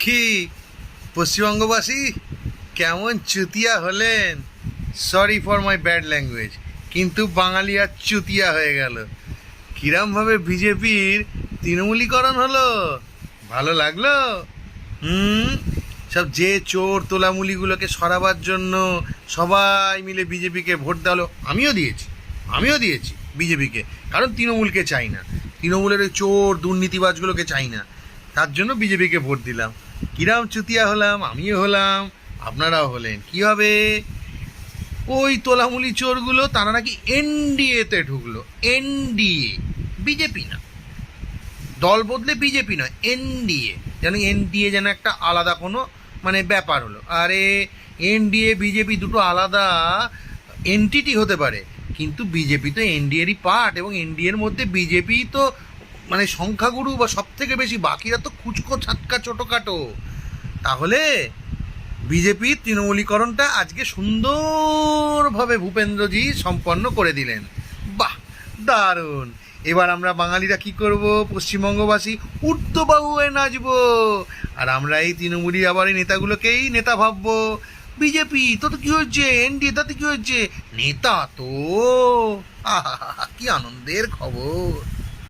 কি পশ্চিমবঙ্গবাসী কেমন চুতিয়া হলেন? Sorry for my bad language, কিন্তু বাঙালি আর চুতিয়া হয়ে গেল। কিরমভাবে বিজেপির তৃণমূলীকরণ হলো, ভালো লাগলো? হুম, সব যে চোর তোলামুলিগুলোকে সরাবার জন্য সবাই মিলে বিজেপিকে ভোট দেওয়ালো। আমিও দিয়েছি বিজেপিকে, কারণ তৃণমূলকে চাই না, তৃণমূলের ওই চোর দুর্নীতিবাজগুলোকে চাই না, তার জন্য বিজেপিকে ভোট দিলাম। কিরাম চুতিয়া হলাম, আমিও হলাম, আপনারাও হলেন। কি হবে? ওই তোলামুলি চোরগুলো তারা নাকি এনডিএতে ঢুকলো। এনডিএ, বিজেপি না, দল বদলে বিজেপি নয়, এনডিএ। যেন এনডিএ যেন একটা আলাদা কোনো মানে ব্যাপার হলো। আরে এনডিএ বিজেপি দুটো আলাদা এনটিটি হতে পারে, কিন্তু বিজেপি তো এনডিএরই পার্ট, এবং এনডিএর মধ্যে বিজেপি তো মানে সংখ্যাগুরু বা সব থেকে বেশি, বাকিরা তো কুচকো ছাটকা ছোটোখাটো। তাহলে বিজেপির তৃণমূলীকরণটা আজকে সুন্দরভাবে ভূপেন্দ্রজি সম্পন্ন করে দিলেন। বাহ, দারুণ! এবার আমরা বাঙালিরা কি করব? পশ্চিমবঙ্গবাসী ঊর্ধ্ববাহু হয়ে নাচবো, আর আমরা এই তৃণমূলী আবার এই নেতাগুলোকেই নেতা ভাববো। বিজেপি তো কি হয়েছে, এনডিএ তাতে কি হয়েছে, নেতা তো আহা, কি আনন্দের খবর!